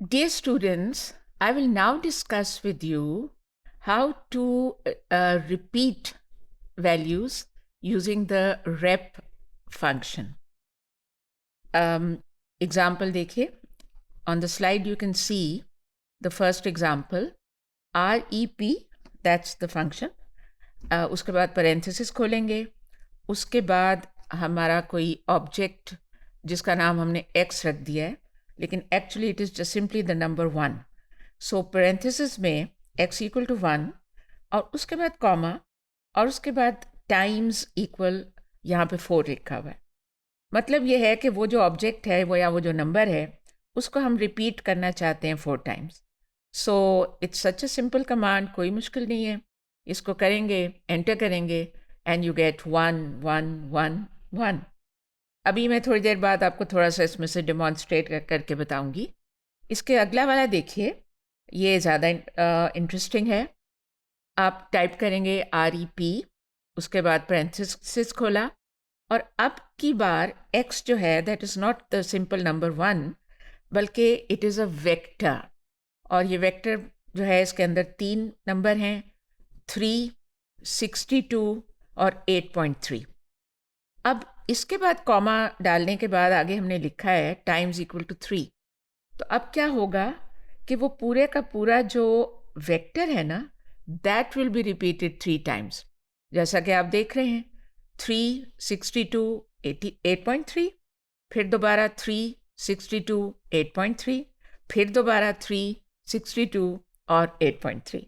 Dear students, I will now discuss with you how to repeat values using the rep function. Example देखिए. On the slide you can see the first example, REP, that's the function. उसके बाद parenthesis खोलेंगे. उसके बाद हमारा कोई object जिसका नाम हमने x रख दिया है, लेकिन actually it is just simply the number 1. So parenthesis में x इक्वल टू 1 और उसके बाद कॉमा और उसके बाद टाइम्स इक्वल यहाँ पे 4 लिखा हुआ है. मतलब ये है कि वो जो ऑब्जेक्ट है वो या वो जो नंबर है उसको हम रिपीट करना चाहते हैं 4 times. So it's such a simple command, कोई मुश्किल नहीं है. इसको करेंगे, एंटर करेंगे एंड यू गेट 1 1 1 1. अभी मैं थोड़ी देर बाद आपको थोड़ा सा इसमें से डेमॉन्स्ट्रेट करके बताऊंगी. इसके अगला वाला देखिए, ये ज़्यादा इंटरेस्टिंग है. आप टाइप करेंगे REP, उसके बाद पैरेंथेसिस खोला और अब की बार x जो है that is not the simple number 1 बल्कि इट इज़ अ वेक्टर. और ये वेक्टर जो है इसके अंदर 3 नंबर हैं, 3, 62 और 8.3. अब इसके बाद कॉमा डालने के बाद आगे हमने लिखा है टाइम्स इक्वल टू 3. तो अब क्या होगा कि वो पूरे का पूरा जो वेक्टर है ना that will be repeated 3 times. जैसा कि आप देख रहे हैं 3, 62, 8.3, फिर दोबारा 3, 62, 8.3, फिर दोबारा 3, 62 और 8.3.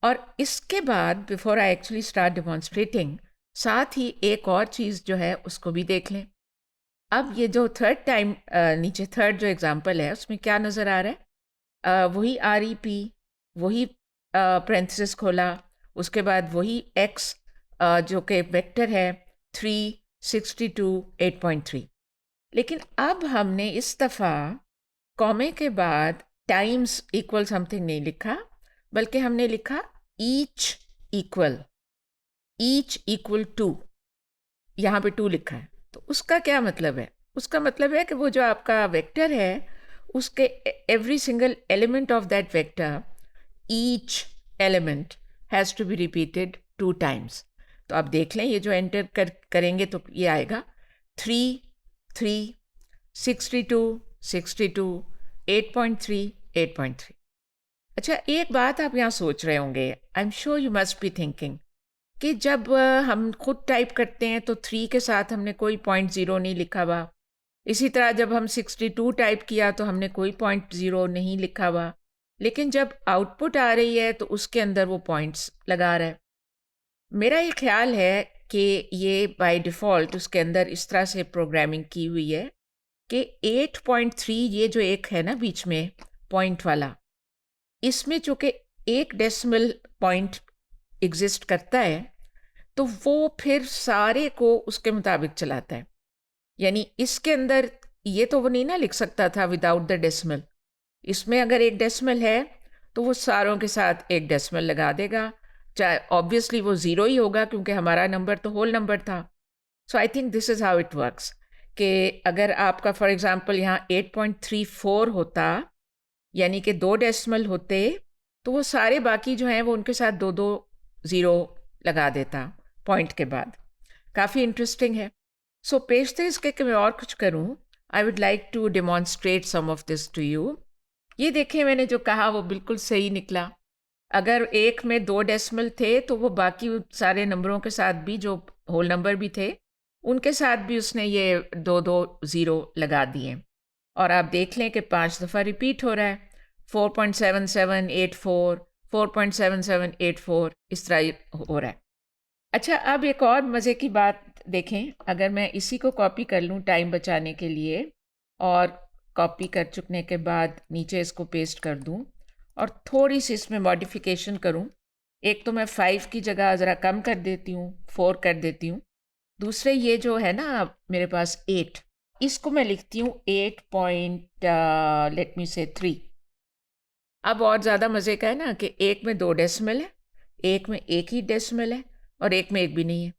और इसके बाद बिफोर आई एक्चुअली स्टार्ट डेमॉन्स्ट्रेटिंग, साथ ही एक और चीज़ जो है उसको भी देख लें. अब ये जो थर्ड टाइम नीचे थर्ड जो एग्जांपल है उसमें क्या नज़र आ रहा है, वही REP, वही पैरेंथेसिस खोला, उसके बाद वही x जो कि वेक्टर है 3, 62, 8.3. लेकिन अब हमने इस दफ़ा कॉमे के बाद टाइम्स इक्वल समथिंग नहीं लिखा बल्कि हमने लिखा ईच इक्वल टू. यहाँ पे 2 लिखा है. तो उसका क्या मतलब है? उसका मतलब है कि वो जो आपका वेक्टर है उसके every single element of that vector, each element has to be repeated 2 times. तो आप देख लें, ये जो एंटर करेंगे तो ये आएगा 3, 3, 62, 62, 8.3, 8.3. अच्छा, एक बात आप यहाँ सोच रहे होंगे, I am sure you must be thinking कि जब हम खुद टाइप करते हैं तो 3 के साथ हमने कोई 0.0 नहीं लिखा हुआ. इसी तरह जब हम 62 टाइप किया तो हमने कोई 0.0 नहीं लिखा हुआ. लेकिन जब आउटपुट आ रही है तो उसके अंदर वो पॉइंट्स लगा रहा है. मेरा ये ख्याल है कि ये बाय डिफ़ॉल्ट उसके अंदर इस तरह से प्रोग्रामिंग की हुई है कि 8.3 ये जो एक है ना बीच में पॉइंट वाला, इसमें चूँकि एक डेसिमल पॉइंट एग्जिस्ट करता है तो वो फिर सारे को उसके मुताबिक चलाता है. यानी इसके अंदर ये तो वो नहीं ना लिख सकता था विदाउट द डेसिमल. इसमें अगर एक डेसिमल है तो वो सारों के साथ एक डेसिमल लगा देगा, चाहे ऑब्वियसली वो ज़ीरो ही होगा क्योंकि हमारा नंबर तो होल नंबर था. So I think this is how it works कि अगर आपका फॉर एग्ज़ाम्पल यहाँ 8.34 होता यानी कि 2 डेसिमल होते तो वो सारे बाकी जो हैं वो उनके साथ 2-2 ज़ीरो लगा देता पॉइंट के बाद. काफ़ी इंटरेस्टिंग है. सो पेशते इसके कि मैं और कुछ करूं, I would like to demonstrate some of this to you. ये देखें, मैंने जो कहा वो बिल्कुल सही निकला. अगर एक में 2 डेसिमल थे तो वो बाकी सारे नंबरों के साथ भी जो होल नंबर भी थे उनके साथ भी उसने ये 2-2 ज़ीरो लगा दिए. और आप देख लें कि 5 दफ़ा रिपीट हो रहा है. 4.7784, 4.7784 इस तरह हो रहा है. अच्छा, अब एक और मज़े की बात देखें. अगर मैं इसी को कॉपी कर लूँ टाइम बचाने के लिए और कॉपी कर चुकने के बाद नीचे इसको पेस्ट कर दूँ और थोड़ी सी इसमें मॉडिफिकेशन करूँ. एक तो मैं 5 की जगह ज़रा कम कर देती हूँ, 4 कर देती हूँ. दूसरे ये जो है ना मेरे पास 8, इसको मैं लिखती हूँ 8 लेट मी से 3. अब और ज़्यादा मज़े का है ना कि एक में 2 डेसिमल है, एक में एक ही डेसिमल है और एक में एक भी नहीं है.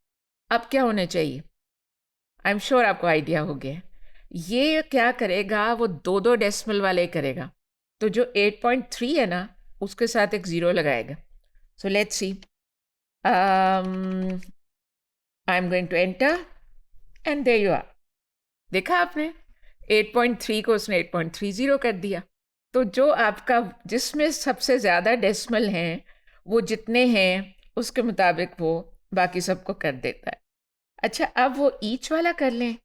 अब क्या होना चाहिए? आई एम श्योर आपको आइडिया हो गया. ये क्या करेगा, वो 2-2 डेसिमल वाले करेगा. तो जो 8.3 है ना उसके साथ एक ज़ीरो लगाएगा. So let's see. I am going to enter and there you are. देखा आपने, 8.3 को उसने 8.30 कर दिया. तो जो आपका जिसमें सबसे ज़्यादा डेसिमल हैं वो जितने हैं उसके मुताबिक वो बाकी सबको कर देता है. अच्छा, अब वो ईच वाला कर लें.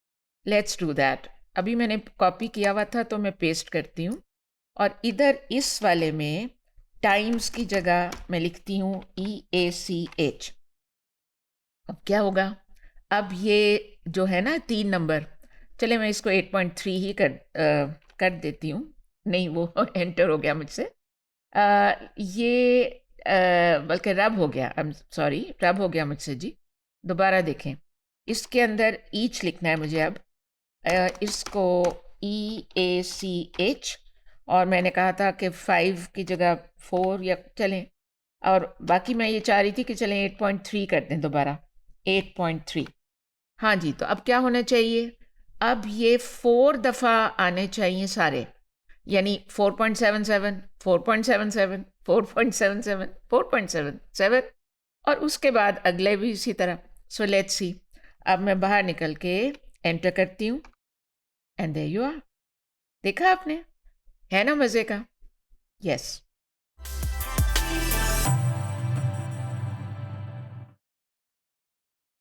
Let's do that. अभी मैंने कॉपी किया हुआ था तो मैं पेस्ट करती हूँ. और इधर इस वाले में टाइम्स की जगह मैं लिखती हूँ EACH. अब क्या होगा, अब ये जो है ना 3 नंबर, चले मैं इसको 8.3 ही कर देती हूँ. नहीं, वो एंटर हो गया मुझसे. ये बल्कि रब हो गया. आई एम सॉरी, रब हो गया मुझसे जी. दोबारा देखें, इसके अंदर ईच लिखना है मुझे अब. इसको EACH. और मैंने कहा था कि 5 की जगह 4 या चलें. और बाकी मैं ये चाह रही थी कि चलें 8.3 कर दें दोबारा. 8.3. हाँ जी, तो अब क्या होना चाहिए, अब ये 4 दफ़ा आने चाहिए सारे. यानी 4.77, 4.77, 4.77, 4.77 और उसके बाद अगले भी इसी तरह. सो लेट्स सी. अब मैं बाहर निकल के एंटर करती हूँ एंड देयर यू आर. देखा आपने, है ना मज़े का. यस.